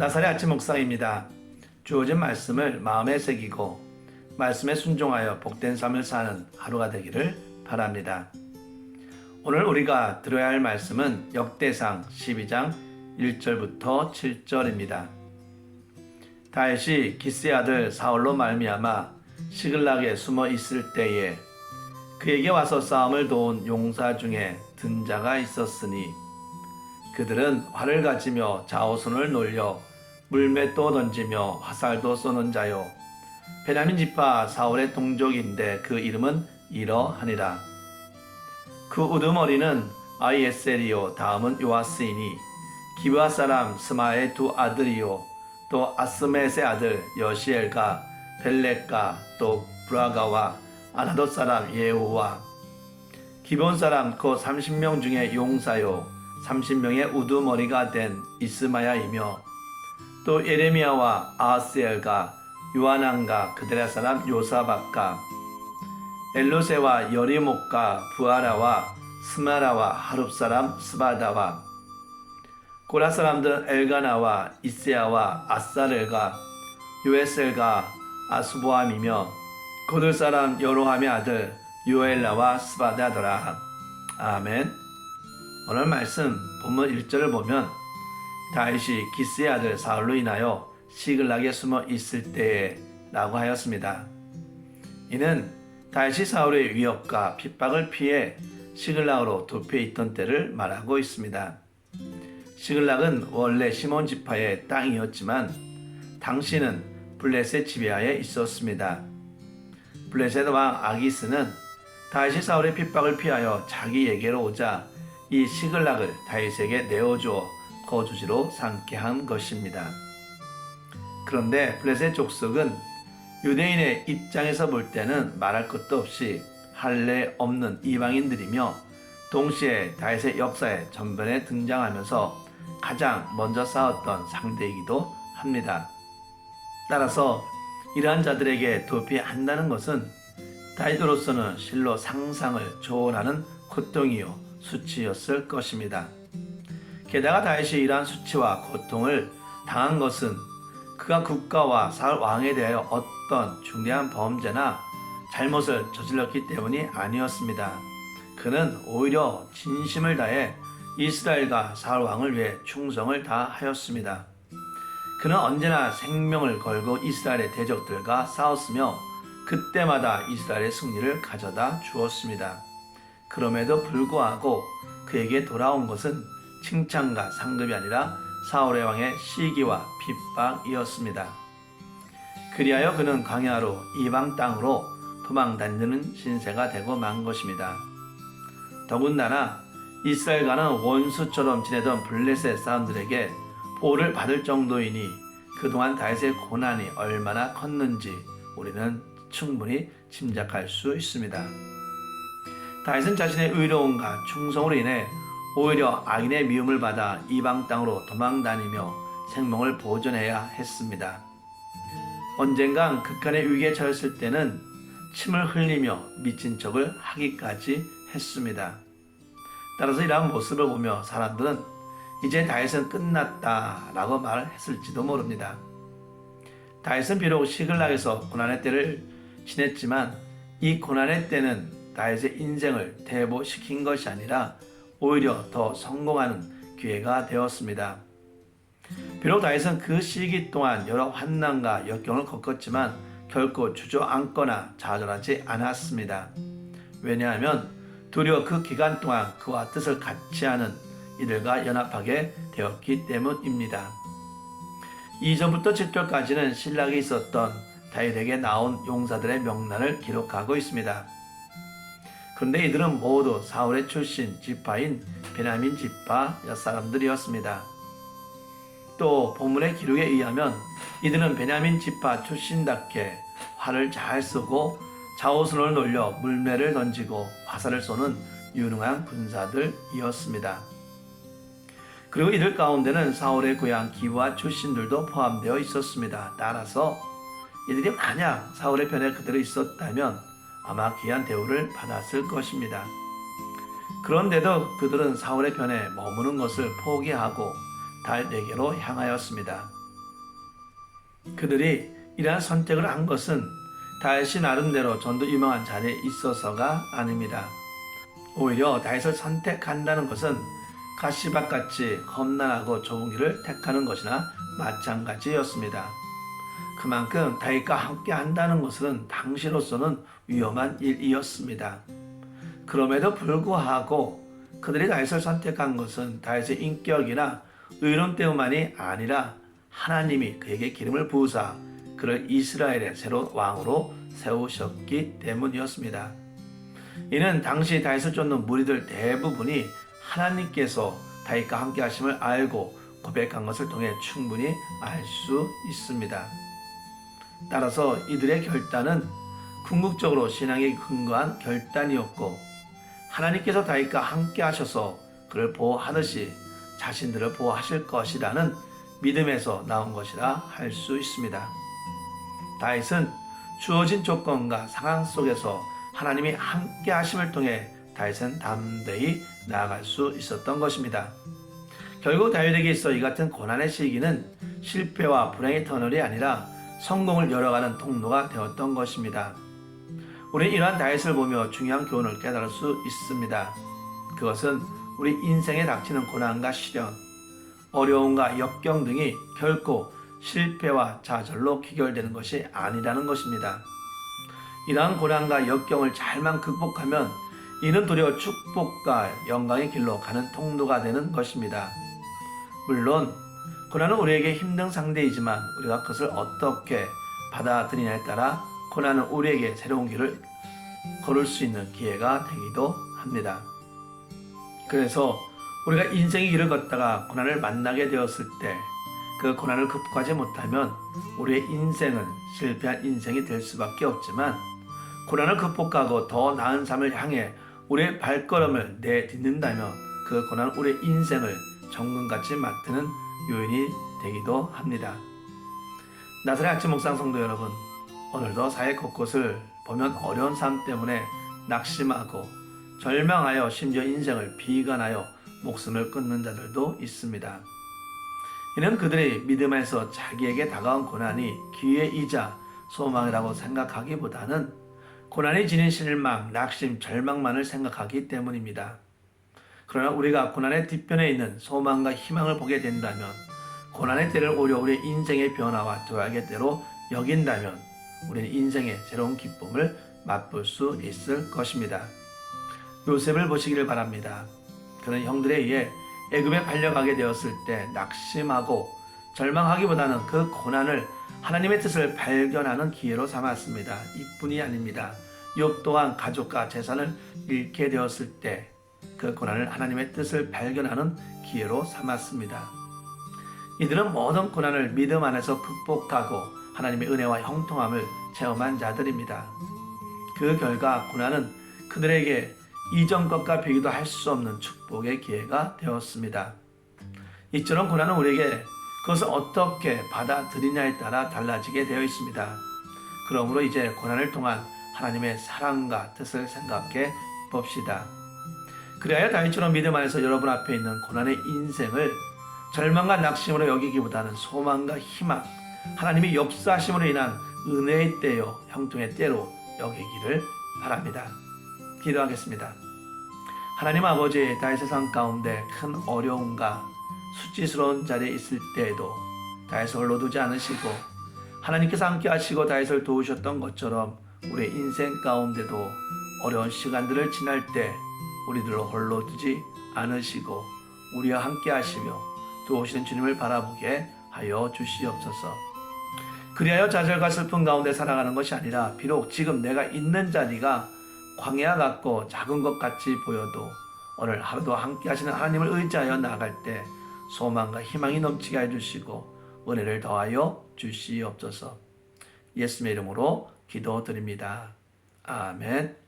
나사렛 아침 묵상입니다. 주어진 말씀을 마음에 새기고 말씀에 순종하여 복된 삶을 사는 하루가 되기를 바랍니다. 오늘 우리가 들어야 할 말씀은 역대상 12장 1절부터 7절입니다. 다윗이 기스의 아들 사울로 말미암아 시글락에 숨어 있을 때에 그에게 와서 싸움을 도운 용사 중에 든 자가 있었으니 그들은 활을 가지며 좌우손을 놀려 물맷도 던지며 화살도 쏘는 자요 베냐민 지파 사울의 동족인데 그 이름은 이러하니라. 그 우두머리는 아이에셀이요 다음은 요아스이니 기브아 사람 스마의 두 아들이요 또 아스메스의 아들 여시엘과 벨렉과 또 브라가와 아나돗 사람 예후와 기브온 사람 곧 30명 중에 용사요 30명의 우두머리가 된 이스마야이며 또 예레미야와 아하스엘과 요하난과 그들의 사람 요사박과 엘로세와 여리목과 부아라와 스마라와 하룹 사람 스바다와 고라 사람들은 엘가나와 이세야와 아사렐과 요에셀과 아수보함이며 고들 사람 여로함의 아들 요엘라와 스바다더라. 아멘. 오늘 말씀 본문 1절을 보면 다윗이 기스의 아들 사울로 인하여 시글락에 숨어 있을 때에 라고 하였습니다. 이는 다윗이 사울의 위협과 핍박을 피해 시글락으로 도피해 있던 때를 말하고 있습니다. 시글락은 원래 시몬 지파의 땅이었지만 당시는 블레셋 지배하에 있었습니다. 블레셋 왕 아기스는 다윗이 사울의 핍박을 피하여 자기에게로 오자 이 시글락을 다윗에게 내어주어 거주지로 삼게 한 것입니다. 그런데 블레셋 족속은 유대인의 입장에서 볼 때는 말할 것도 없이 할례 없는 이방인들이며 동시에 다윗의 역사의 전변에 등장하면서 가장 먼저 싸웠던 상대이기도 합니다. 따라서 이러한 자들에게 도피한다는 것은 다윗으로서는 실로 상상을 초월하는 고통이요 수치였을 것입니다. 게다가 다윗이 이러한 수치와 고통을 당한 것은 그가 국가와 사울 왕에 대하여 어떤 중대한 범죄나 잘못을 저질렀기 때문이 아니었습니다. 그는 오히려 진심을 다해 이스라엘과 사울 왕을 위해 충성을 다하였습니다. 그는 언제나 생명을 걸고 이스라엘의 대적들과 싸웠으며 그때마다 이스라엘의 승리를 가져다 주었습니다. 그럼에도 불구하고 그에게 돌아온 것은 칭찬과 상급이 아니라 사울의 왕의 시기와 핍박이었습니다. 그리하여 그는 광야로 이방 땅으로 도망다니는 신세가 되고 만 것입니다. 더군다나 이스라엘과는 원수처럼 지내던 블레셋 사람들에게 보호를 받을 정도이니 그동안 다윗의 고난이 얼마나 컸는지 우리는 충분히 짐작할 수 있습니다. 다윗은 자신의 의로움과 충성으로 인해 오히려 악인의 미움을 받아 이방 땅으로 도망다니며 생명을 보존해야 했습니다. 언젠간 극한의 위기에 처했을 때는 침을 흘리며 미친 척을 하기까지 했습니다. 따라서 이러한 모습을 보며 사람들은 이제 다윗은 끝났다 라고 말했을지도 모릅니다. 다윗은 비록 시글락에서 고난의 때를 지냈지만 이 고난의 때는 다윗의 인생을 대보시킨 것이 아니라 오히려 더 성공하는 기회가 되었습니다. 비록 다윗은 그 시기 동안 여러 환난과 역경을 겪었지만 결코 주저앉거나 좌절하지 않았습니다. 왜냐하면 도리어 그 기간 동안 그와 뜻을 같이 하는 이들과 연합하게 되었기 때문입니다. 2절부터 7절까지는 신락에 있었던 다윗에게 나온 용사들의 명단을 기록하고 있습니다. 그런데 이들은 모두 사울의 출신 지파인 베냐민 지파 사람들이었습니다. 또 본문의 기록에 의하면 이들은 베냐민 지파 출신답게 활을 잘 쏘고 좌우손을 놀려 물매를 던지고 화살을 쏘는 유능한 군사들이었습니다. 그리고 이들 가운데는 사울의 고향 기브아 출신들도 포함되어 있었습니다. 따라서 이들이 만약 사울의 편에 그대로 있었다면 아마 귀한 대우를 받았을 것입니다. 그런데도 그들은 사울의 편에 머무는 것을 포기하고 다윗에게로 향하였습니다. 그들이 이러한 선택을 한 것은 다윗이 나름대로 좀 더 유명한 자리에 있어서가 아닙니다. 오히려 다윗을 선택한다는 것은 가시밭같이 험난하고 좁은 길을 택하는 것이나 마찬가지였습니다. 그만큼 다윗과 함께 한다는 것은 당시로서는 위험한 일이었습니다. 그럼에도 불구하고 그들이 다윗을 선택한 것은 다윗의 인격이나 의론 때문만이 아니라 하나님이 그에게 기름을 부으사 그를 이스라엘의 새로운 왕으로 세우셨기 때문이었습니다. 이는 당시 다윗을 쫓는 무리들 대부분이 하나님께서 다윗과 함께 하심을 알고 고백한 것을 통해 충분히 알 수 있습니다. 따라서 이들의 결단은 궁극적으로 신앙에 근거한 결단이었고 하나님께서 다윗과 함께 하셔서 그를 보호하듯이 자신들을 보호하실 것이라는 믿음에서 나온 것이라 할 수 있습니다. 다윗은 주어진 조건과 상황 속에서 하나님이 함께 하심을 통해 다윗은 담대히 나아갈 수 있었던 것입니다. 결국 다윗에게 있어 이 같은 고난의 시기는 실패와 불행의 터널이 아니라 성공을 열어가는 통로가 되었던 것입니다. 우리는 이러한 다윗을 보며 중요한 교훈을 깨달을 수 있습니다. 그것은 우리 인생에 닥치는 고난과 시련, 어려움과 역경 등이 결코 실패와 좌절로 귀결되는 것이 아니라는 것입니다. 이러한 고난과 역경을 잘만 극복하면 이는 도리어 축복과 영광의 길로 가는 통로가 되는 것입니다. 물론 고난은 우리에게 힘든 상대이지만 우리가 그것을 어떻게 받아들이냐에 따라 고난은 우리에게 새로운 길을 걸을 수 있는 기회가 되기도 합니다. 그래서 우리가 인생의 길을 걷다가 고난을 만나게 되었을 때 그 고난을 극복하지 못하면 우리의 인생은 실패한 인생이 될 수밖에 없지만 고난을 극복하고 더 나은 삶을 향해 우리의 발걸음을 내딛는다면 그 고난은 우리의 인생을 정금같이 맡는 요인이 되기도 합니다. 나사렛 아침 묵상 성도 여러분, 오늘도 사회 곳곳을 보면 어려운 삶 때문에 낙심하고 절망하여 심지어 인생을 비관하여 목숨을 끊는 자들도 있습니다. 이는 그들의 믿음에서 자기에게 다가온 고난이 기회이자 소망이라고 생각하기보다는 고난이 지닌 실망, 낙심, 절망만을 생각하기 때문입니다. 그러나 우리가 고난의 뒤편에 있는 소망과 희망을 보게 된다면, 고난의 때를 오히려 우리의 인생의 변화와 도약의 때로 여긴다면 우리는 인생의 새로운 기쁨을 맛볼 수 있을 것입니다. 요셉을 보시기를 바랍니다. 그는 형들에 의해 애굽에 팔려가게 되었을 때 낙심하고 절망하기보다는 그 고난을 하나님의 뜻을 발견하는 기회로 삼았습니다. 이뿐이 아닙니다. 욥 또한 가족과 재산을 잃게 되었을 때 그 고난을 하나님의 뜻을 발견하는 기회로 삼았습니다. 이들은 모든 고난을 믿음 안에서 극복하고 하나님의 은혜와 형통함을 체험한 자들입니다. 그 결과 고난은 그들에게 이전 것과 비교도 할 수 없는 축복의 기회가 되었습니다. 이처럼 고난은 우리에게 그것을 어떻게 받아들이냐에 따라 달라지게 되어 있습니다. 그러므로 이제 고난을 통한 하나님의 사랑과 뜻을 생각해 봅시다. 그래야 다윗처럼 믿음 안에서 여러분 앞에 있는 고난의 인생을 절망과 낙심으로 여기기보다는 소망과 희망, 하나님의 역사하심으로 인한 은혜의 때요 형통의 때로 여기기를 바랍니다. 기도하겠습니다. 하나님 아버지, 다윗의 삶 가운데 큰 어려움과 수치스러운 자리에 있을 때에도 다윗을 홀로 두지 않으시고 하나님께서 함께 하시고 다윗을 도우셨던 것처럼 우리의 인생 가운데도 어려운 시간들을 지날 때 우리들을 홀로 두지 않으시고 우리와 함께 하시며 도우시는 주님을 바라보게 하여 주시옵소서. 그리하여 좌절과 슬픔 가운데 살아가는 것이 아니라 비록 지금 내가 있는 자리가 광야 같고 작은 것 같이 보여도 오늘 하루도 함께 하시는 하나님을 의지하여 나아갈 때 소망과 희망이 넘치게 해주시고 은혜를 더하여 주시옵소서. 예수님의 이름으로 기도드립니다. 아멘.